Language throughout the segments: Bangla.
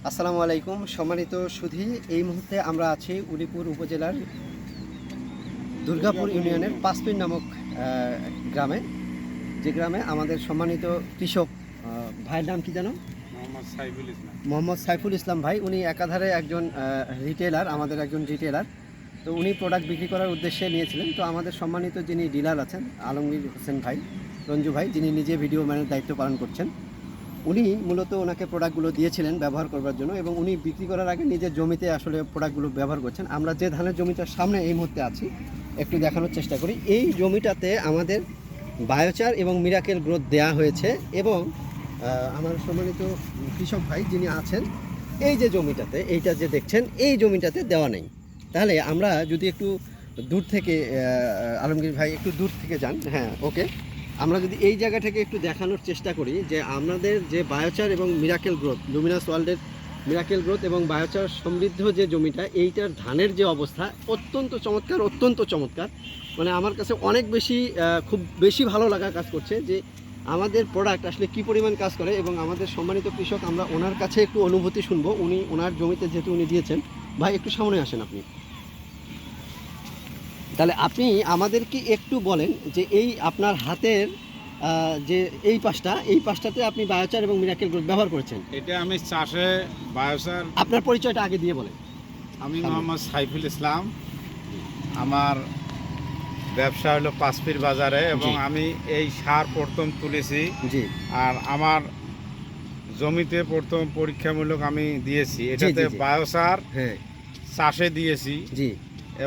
আসসালামু আলাইকুম সম্মানিত সুধী। এই মুহূর্তে আমরা আছি উলিপুর উপজেলার দুর্গাপুর ইউনিয়নের পাঁচপিন নামক গ্রামে, যে গ্রামে আমাদের সম্মানিত কৃষক ভাইয়ের নাম কি জানো? মোহাম্মদ সাইফুল ইসলাম ভাই। উনি একাধারে একজন রিটেলার, আমাদের একজন রিটেলার। তো উনি প্রোডাক্ট বিক্রি করার উদ্দেশ্যে নিয়েছিলেন। তো আমাদের সম্মানিত যিনি ডিলার আছেন আলমগীর হোসেন ভাই, রঞ্জু ভাই, যিনি নিজে ভিডিও ম্যানের দায়িত্ব পালন করছেন, উনি মূলত ওনাকে প্রোডাক্টগুলো দিয়েছিলেন ব্যবহার করবার জন্য, এবং উনি বিক্রি করার আগে নিজের জমিতে আসলে প্রোডাক্টগুলো ব্যবহার করছেন। আমরা যে ধানের জমিটার সামনে এই মুহূর্তে আছি একটু দেখানোর চেষ্টা করি। এই জমিটাতে আমাদের বায়োচার এবং মিরাকেল গ্রোথ দেয়া হয়েছে, এবং আমার সম্মানিত কৃষক ভাই যিনি আছেন, এই যে জমিটাতে, এইটা যে দেখছেন, এই জমিটাতে দেওয়া নেই। তাহলে আমরা যদি একটু দূর থেকে, আলমগীর ভাই একটু দূর থেকে যান, হ্যাঁ ওকে, আমরা যদি এই জায়গা থেকে একটু দেখানোর চেষ্টা করি যে আমাদের যে বায়োচার এবং মিরাকেল গ্রোথ, লুমিনাস ওয়ার্ল্ডের মিরাকেল গ্রোথ এবং বায়োচার সমৃদ্ধ যে জমিটা, এইটার ধানের যে অবস্থা অত্যন্ত চমৎকার, অত্যন্ত চমৎকার। মানে আমার কাছে অনেক বেশি, খুব বেশি ভালো লাগা কাজ করছে যে আমাদের প্রোডাক্ট আসলে কী পরিমাণ কাজ করে। এবং আমাদের সম্মানিত কৃষক, আমরা ওনার কাছে একটু অনুভূতি শুনবো। উনি ওনার জমিতে যেহেতু উনি দিয়েছেন, ভাই একটু সামনে আসেন আপনি। তাহলে আপনি আমাদেরকে একটু বলেন যে এই আপনার হাতের যে এই পাশটাতে আপনি বায়োচার এবং মিরাকেল গ্রোথ ব্যবহার করেছেন। এটা আমি চাষে বায়োসার। আপনার পরিচয়টা আগে দিয়ে বলেন। আমি মোহাম্মদ সাইফুল ইসলাম। আমার ব্যবসা হলো পাঁচপির বাজারে, এবং আমি এই সার প্রথম তুলেছি। জি। আর আমার জমিতে প্রথম পরীক্ষামূলক আমি দিয়েছি, এটাতে বায়োসার হ্যাঁ চাষে দিয়েছি। জি।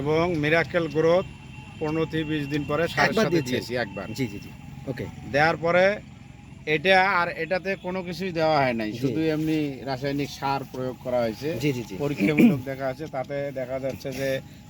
এবং মিরাকেল গ্রোথ 15 থেকে 20 দিন পরে সারের সাথে দিয়েছি একবার। জি জি জি ওকে। দেওয়ার পরে এটা আর এটাতে কোনো কিছুই দেওয়া হয় নাই, শুধু এমনি রাসায়নিক সার প্রয়োগ করা হয়েছে। জি জি জি পরীক্ষামূলক দেখা আছে, তাতে দেখা যাচ্ছে যে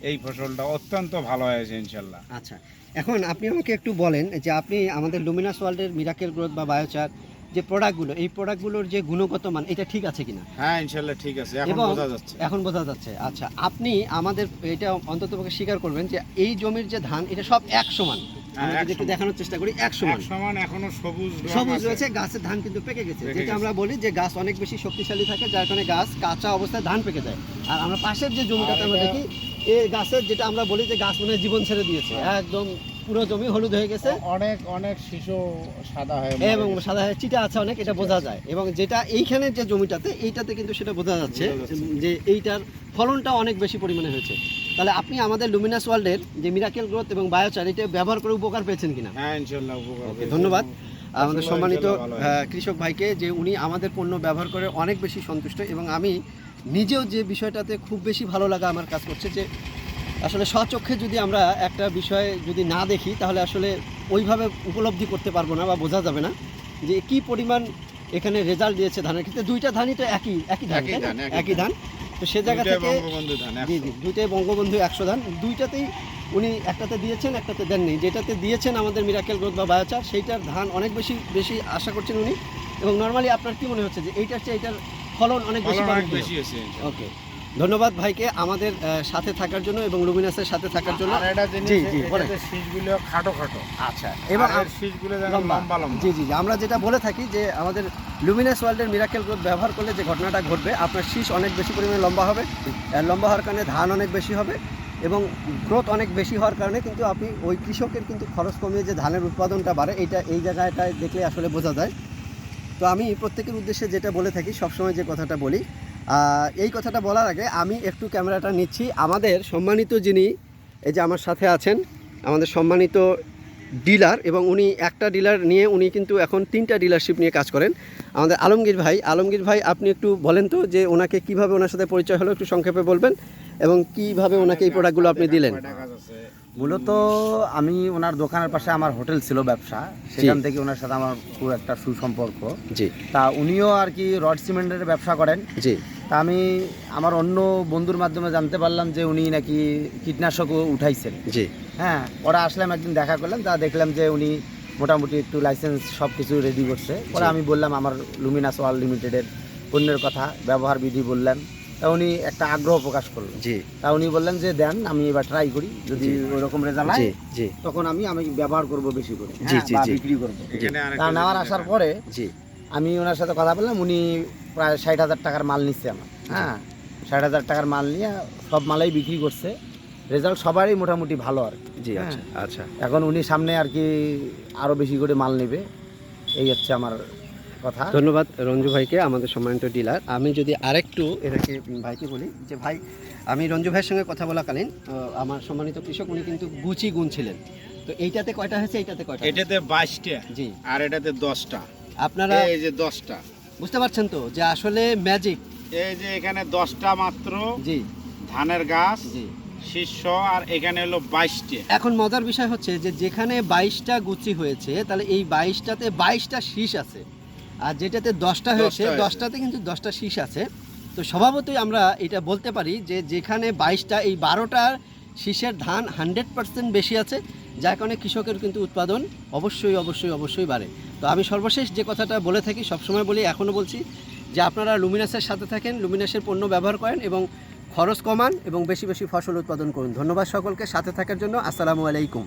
এই ফসলটা অত্যন্ত ভালো হয়েছে ইনশাল্লাহ। আচ্ছা, এখন আপনি আমাকে একটু বলেন যে আপনি আমাদের লুমিনাস ওয়ার্ল্ডের মিরাকেল গ্রোথ বা বায়োচার যে প্রোডাক্টগুলো, এই প্রোডাক্টগুলোর যে গুণগত মান, এটা ঠিক আছে কিনা? হ্যাঁ ইনশাল্লাহ ঠিক আছে, এখন বোঝা যাচ্ছে। এখন বোঝা যাচ্ছে। আচ্ছা, আপনি আমাদের এটা অন্ততপক্ষে স্বীকার করবেন যে এই জমির যে ধান, এটা সব এক সমান। আমরা যদি একটু দেখানোর চেষ্টা করি, এক সমান এখনো সবুজ রয়েছে। গাছের ধান কিন্তু পেকে গেছে, যেটা আমরা বলি যে গাছ অনেক বেশি শক্তিশালী থাকে, যার কারণে গাছ কাঁচা অবস্থায় ধান পেকে যায়। আর আমরা পাশের যে জমিটাতে আমরা দেখি, এই গাছের যেটা আমরা বলি যে গাছ মানে জীবন ছেড়ে দিয়েছে, একদম পুরো জমি হলুদ হয়ে গেছে, অনেক শিশু সাদা হয়ে, এবং সাদা হয়ে চিটা আছে অনেক, এটা বোঝা যায়। এবং যেটা এইখানে যে জমিটাতে, এইটাতে কিন্তু সেটা বোঝা যাচ্ছে যে এইটার ফলনটা অনেক বেশি পরিমাণে হয়েছে। তাহলে আপনি আমাদের লুমিনাস ওয়ার্ল্ডের যে মিরাকেল গ্রোথ এবং বায়োচার, এটা ব্যবহার করে উপকার পেয়েছেন কিনা? হ্যাঁ ইনশাআল্লাহ উপকার পেয়েছি। ধন্যবাদ আমাদের সম্মানিত কৃষক ভাইকে, যে উনি আমাদের পণ্য ব্যবহার করে অনেক বেশি সন্তুষ্ট। এবং আমি নিজেও যে বিষয়টাতে খুব বেশি ভালো লাগা আমার কাজ করছে, যে আসলে স্বচক্ষে যদি আমরা একটা বিষয় যদি না দেখি, তাহলে আসলে ওইভাবে উপলব্ধি করতে পারবো না বা বোঝা যাবে না যে কি পরিমাণ এখানে রেজাল্ট দিয়েছে ধানের ক্ষেত্রে। দুইটা ধানই তো একই ধান। তো সে জায়গা থেকে জি জি, দুইটাই বঙ্গবন্ধু 100 ধান। দুইটাতেই উনি একটাতে দিয়েছেন, একটাতে দেননি। যেটাতে দিয়েছেন আমাদের মিরাকেল গ্রোথ বা বায়োচার, সেইটার ধান অনেক বেশি আশা করছেন উনি। এবং নর্মালি আপনার কি মনে হচ্ছে যে এইটার চেয়ে এইটার ফলন অনেক বেশি হয়েছে? ওকে, ধন্যবাদ ভাইকে আমাদের সাথে থাকার জন্য এবং লুমিনাসের সাথে থাকার জন্য। জি জি, শীষগুলো খাটো। আচ্ছা, এবার শীষগুলো লম্বা। জি জি, আমরা যেটা বলে থাকি যে আমাদের লুমিনাস ওয়ার্ল্ডের মিরাকেল গ্রোথ ব্যবহার করলে যে ঘটনাটা ঘটবে, আপনার শীষ অনেক বেশি পরিমাণে লম্বা হবে। লম্বা হওয়ার কারণে ধান অনেক বেশি হবে, এবং গ্রোথ অনেক বেশি হওয়ার কারণে কিন্তু আপনি ওই কৃষকের কিন্তু খরচ কমিয়ে যে ধানের উৎপাদনটা বাড়ে, এইটা এই জায়গাটায় দেখলে আসলে বোঝা যায়। তো আমি প্রত্যেকের উদ্দেশ্যে যেটা বলে থাকি, সবসময় যে কথাটা বলি, এই কথাটা বলার আগে আমি একটু ক্যামেরাটা নিচ্ছি। আমাদের সম্মানিত যিনি এই যে আমার সাথে আছেন, আমাদের সম্মানিত ডিলার, এবং উনি একটা ডিলার নিয়ে উনি কিন্তু এখন 3টা ডিলারশিপ নিয়ে কাজ করেন, আমাদের আলমগীর ভাই। আলমগীর ভাই, আপনি একটু বলেন তো যে ওনাকে কিভাবে, ওনার সাথে পরিচয় হলো একটু সংক্ষেপে বলবেন, এবং কিভাবে ওনাকে এই প্রোডাক্টগুলো আপনি দিলেন। মূলত আমি ওনার দোকানের পাশে আমার হোটেল ছিল ব্যবসা, সেখান থেকে ওনার সাথে আমার খুব একটা সুসম্পর্ক। জি। তা উনিও আর কি রড সিমেন্টের ব্যবসা করেন। জি। তা আমি আমার অন্য বন্ধুর মাধ্যমে জানতে পারলাম যে উনি নাকি কীটনাশকও উঠাইছেন। জি। হ্যাঁ, ওরা আসলাম, একদিন দেখা করলাম, তা দেখলাম যে উনি মোটামুটি একটু লাইসেন্স সব কিছু রেডি করছে। পরে আমি বললাম আমার লুমিনাস ওয়ার্ল্ড লিমিটেডের পণ্যের কথা, ব্যবহার বিধি বললাম। তা উনি একটা আগ্রহ প্রকাশ করলো। জি। তা উনি বললেন যে দেন, আমি এবার ট্রাই করি, যদি ওইরকম রেজাল্ট হয় তখন আমি ব্যবহার করব বেশি করে, বিক্রি করবো। তা নেওয়ার আসার পরে আমি ওনার সাথে কথা বললাম, উনি প্রায় 60,000 টাকার মাল নিচ্ছে আমার, হ্যাঁ 60,000 টাকার মাল নিয়ে সব মালাই বিক্রি করছে। রেজাল্ট সবারই মোটামুটি ভালো আর কি। জি, হ্যাঁ। আচ্ছা আচ্ছা। এখন উনি সামনে আর কি আরও বেশি করে মাল নেবে, এই হচ্ছে আমার কথা। ধন্যবাদ রঞ্জু ভাইকে, আমাদের সম্মানিত ডিলার। আমি যদি আরেকটু এটাকে ভাইকে বলি যে ভাই, আমি রঞ্জু ভাইয়ের সঙ্গে কথা বলাকালীন আমার সম্মানিত কৃষক উনি কিন্তু গুচি গুনছিলেন। তো এইটাতে কয়টা হয়েছে, এইটাতে কয়টা? এটাতে 22টা জি। আর এটাতে 10টা। আপনারা এই যে 10টা, বুঝতে পারছেন তো যে আসলে ম্যাজিক। এই যে এখানে 10টা মাত্র জি ধানের গাছ, জি। শীর্ষ, আর এখানে হলো 22টা। এখন মজার বিষয় হচ্ছে যে যেখানে 22টা গুচি হয়েছে, তাহলে এই 22টাতে 22টা শীষ আছে, আর যেটাতে 10টা হয়েছে 10টা 10টাতে কিন্তু 10টা শীষ আছে। তো স্বভাবতই আমরা এটা বলতে পারি যে যেখানে 22টা, এই 12টার শীষের ধান 100% বেশি আছে, যার কারণে কৃষকের কিন্তু উৎপাদন অবশ্যই অবশ্যই অবশ্যই বাড়ে। তো আমি সর্বশেষ যে কথাটা বলে থাকি, সবসময় বলি, এখনও বলছি যে আপনারা লুমিনাসের সাথে থাকেন, লুমিনাসের পণ্য ব্যবহার করেন এবং খরচ কমান এবং বেশি বেশি ফসল উৎপাদন করুন। ধন্যবাদ সকলকে সাথে থাকার জন্য। আসসালামু আলাইকুম।